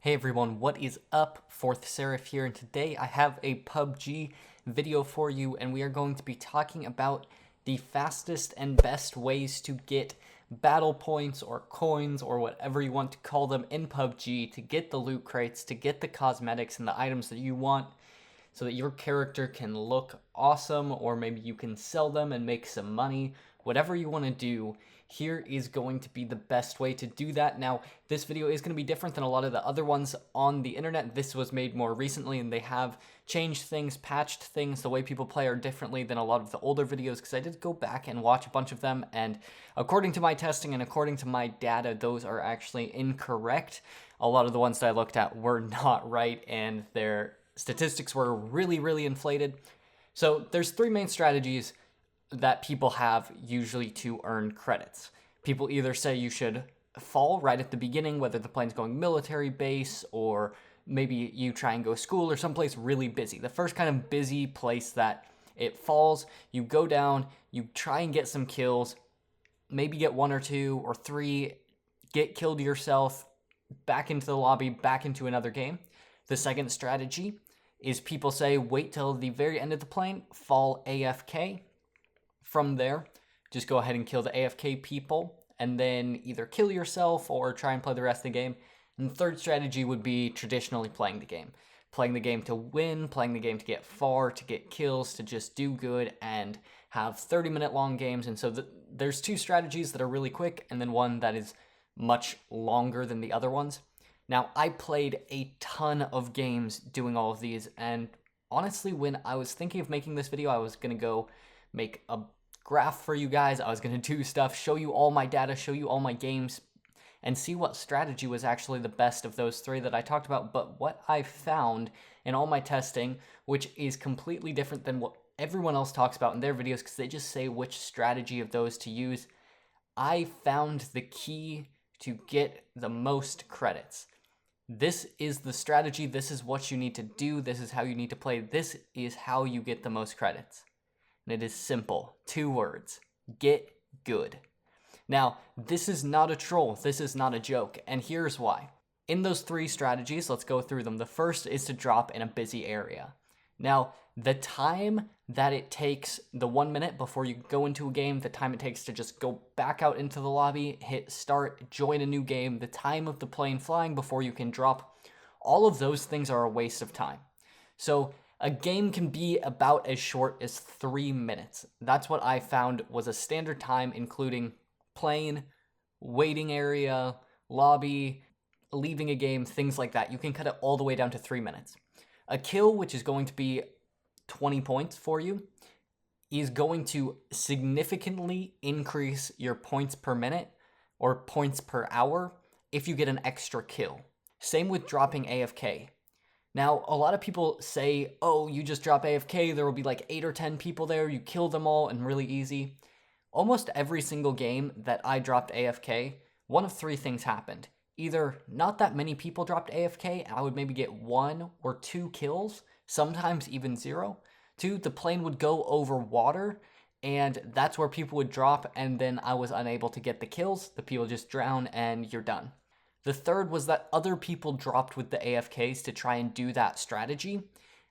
Hey everyone, what is up? Fourth Seraph here, and today I have a PUBG video for you, and we are going to be talking about the fastest and best ways to get battle points or coins or whatever you want to call them in PUBG to get the loot crates, to get the cosmetics and the items that you want so that your character can look awesome, or maybe you can sell them and make some money. Whatever you want to do, here is going to be the best way to do that. Now, this video is going to be different than a lot of the other ones on the internet. This was made more recently, and they have changed things, patched things. The way people play are differently than a lot of the older videos, because I did go back and watch a bunch of them, and according to my testing and according to my data, those are actually incorrect. A lot of the ones that I looked at were not right, and their statistics were really inflated. So there's three main strategies that people have usually to earn credits. People either say you should fall right at the beginning, whether the plane's going military base, or maybe you try and go school or someplace really busy. The first kind of busy place that it falls, you go down, you try and get some kills, maybe get one or two or three, get killed yourself, back into the lobby, back into another game. The second strategy is people say wait till the very end of the plane, fall AFK. From there, just go ahead and kill the AFK people, and then either kill yourself or try and play the rest of the game. And the third strategy would be traditionally playing the game. Playing the game to win, playing the game to get far, to get kills, to just do good, and have 30-minute long games. And so there's two strategies that are really quick, and then one that is much longer than the other ones. Now, I played a ton of games doing all of these, and honestly, when I was thinking of making this video, I was going to go make a graph for you guys. I was going to do stuff, show you all my data, show you all my games, and see what strategy was actually the best of those three that I talked about. But what I found in all my testing, which is completely different than what everyone else talks about in their videos, because they just say which strategy of those to use, I found the key to get the most credits. This is the strategy. This is what you need to do. This is how you need to play. This is how you get the most credits. And it is simple. 2 words. Get good. Now, this is not a troll. This is not a joke. And here's why. In those 3 strategies, let's go through them. The first is to drop in a busy area. Now, the time that it takes, the 1 minute before you go into a game, the time it takes to just go back out into the lobby, hit start, join a new game, the time of the plane flying before you can drop, all of those things are a waste of time. So a game can be about as short as 3 minutes. That's what I found was a standard time, including plane, waiting area, lobby, leaving a game, things like that. You can cut it all the way down to 3 minutes. A kill, which is going to be 20 points for you, is going to significantly increase your points per minute or points per hour if you get an extra kill. Same with dropping AFK. Now, a lot of people say, oh, you just drop AFK, there will be like 8 or 10 people there, you kill them all, and really easy. Almost every single game that I dropped AFK, one of 3 things happened. Either not that many people dropped AFK, and I would maybe get 1 or 2 kills, sometimes even 0. 2, the plane would go over water, and that's where people would drop, and then I was unable to get the kills. The people just drown, and you're done. The third was that other people dropped with the AFKs to try and do that strategy.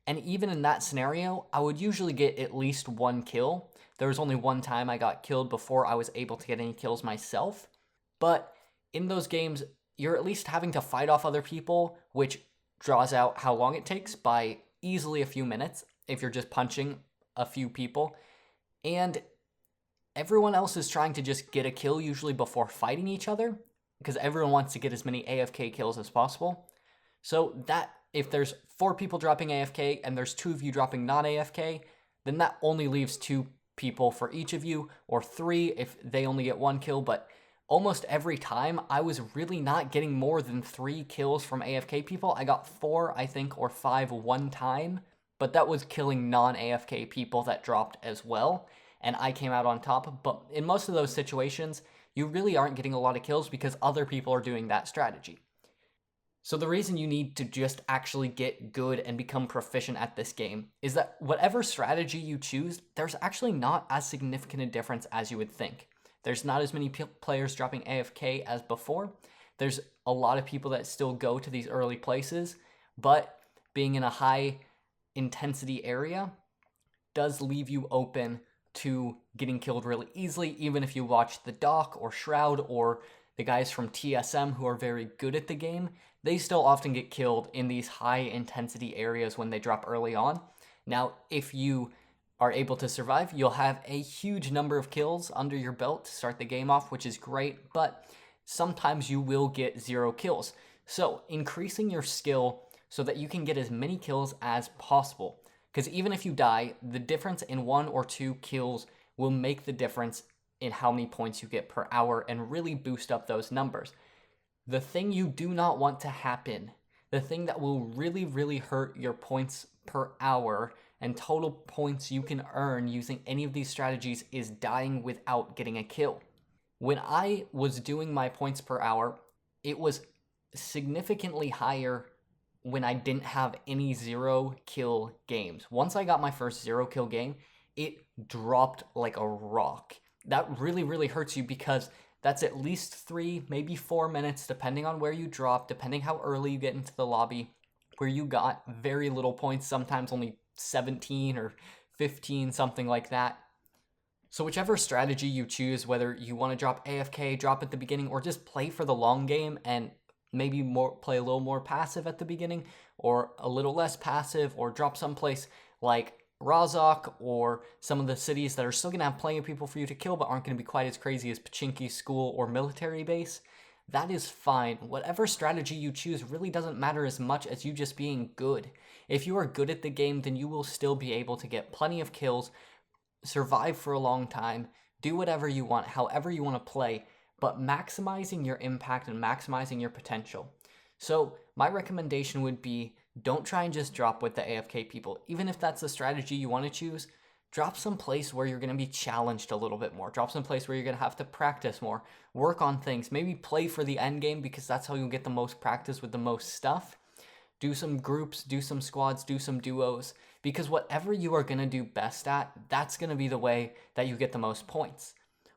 And even in that scenario, I would usually get at least 1 kill. There was only 1 time I got killed before I was able to get any kills myself. But in those games, you're at least having to fight off other people, which draws out how long it takes by easily a few minutes if you're just punching a few people. And everyone else is trying to just get a kill usually before fighting each other, because everyone wants to get as many AFK kills as possible. So that, if there's 4 people dropping AFK and there's 2 of you dropping non-AFK, then that only leaves 2 people for each of you, or 3 if they only get 1 kill. But almost every time, I was really not getting more than 3 kills from AFK people. I got 4, I think, or 5 one time, but that was killing non-AFK people that dropped as well, and I came out on top. But in most of those situations, you really aren't getting a lot of kills because other people are doing that strategy. So the reason you need to just actually get good and become proficient at this game is that whatever strategy you choose, there's actually not as significant a difference as you would think. There's not as many players dropping AFK as before. there's a lot of people that still go to these early places, but being in a high intensity area does leave you open to getting killed really easily, even if you watch the Doc or Shroud or the guys from TSM who are very good at the game. They still often get killed in these high intensity areas when they drop early on. Now, if you are able to survive, you'll have a huge number of kills under your belt to start the game off, which is great, but sometimes you will get 0 kills. So increasing your skill so that you can get as many kills as possible. Because even if you die, the difference in 1 or 2 kills will make the difference in how many points you get per hour and really boost up those numbers. The thing you do not want to happen, the thing that will really, really hurt your points per hour and total points you can earn using any of these strategies, is dying without getting a kill. When I was doing my points per hour, it was significantly higher when I didn't have any 0 kill games. Once I got my first 0 kill game, it dropped like a rock. That really, really hurts you because that's at least 3, maybe 4 minutes, depending on where you drop, depending how early you get into the lobby, where you got very little points, sometimes only 17 or 15, something like that. So whichever strategy you choose, whether you want to drop AFK, drop at the beginning, or just play for the long game and maybe play a little more passive at the beginning, or a little less passive, or drop someplace like Razak or some of the cities that are still going to have plenty of people for you to kill but aren't going to be quite as crazy as Pachinki School or Military Base, that is fine. Whatever strategy you choose really doesn't matter as much as you just being good. If you are good at the game, then you will still be able to get plenty of kills, survive for a long time, do whatever you want, however you want to play, but maximizing your impact and maximizing your potential. So my recommendation would be, don't try and just drop with the AFK people. Even if that's the strategy you want to choose, drop some place where you're going to be challenged a little bit more. Drop some place where you're going to have to practice more, work on things, maybe play for the end game because that's how you'll get the most practice with the most stuff. Do some groups, do some squads, do some duos, because whatever you are going to do best at, that's going to be the way that you get the most points.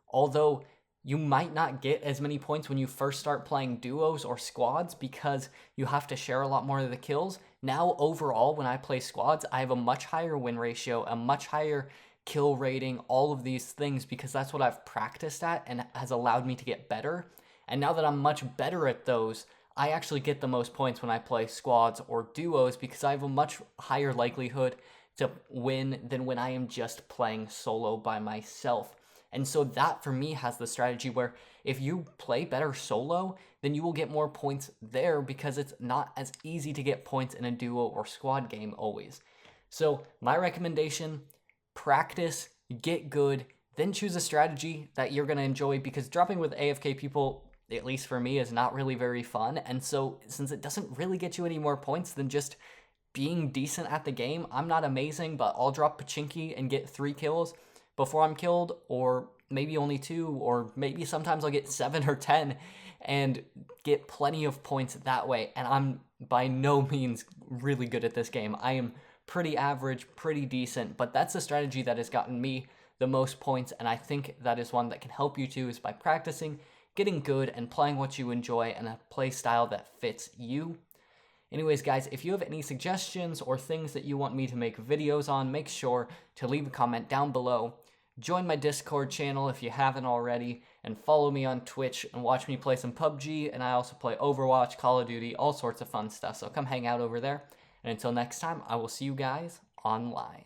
Although you might not get as many points when you first start playing duos or squads because you have to share a lot more of the kills. Now, overall, when I play squads, I have a much higher win ratio, a much higher kill rating, all of these things, because that's what I've practiced at and has allowed me to get better. And now that I'm much better at those, I actually get the most points when I play squads or duos because I have a much higher likelihood to win than when I am just playing solo by myself. And so that, for me, has the strategy where if you play better solo, then you will get more points there because it's not as easy to get points in a duo or squad game always. So my recommendation, practice, get good, then choose a strategy that you're going to enjoy, because dropping with AFK people, at least for me, is not really very fun. And so since it doesn't really get you any more points than just being decent at the game, I'm not amazing, but I'll drop Pachinki and get 3 kills before I'm killed, or maybe only 2, or maybe sometimes I'll get 7 or 10 and get plenty of points that way. And I'm by no means really good at this game. I am pretty average, pretty decent, but that's the strategy that has gotten me the most points, and I think that is one that can help you too, is by practicing, getting good, and playing what you enjoy and a play style that fits you. Anyways, guys, if you have any suggestions or things that you want me to make videos on, make sure to leave a comment down below. Join my Discord channel if you haven't already, and follow me on Twitch and watch me play some PUBG, and I also play Overwatch, Call of Duty, all sorts of fun stuff, so come hang out over there. And until next time, I will see you guys online.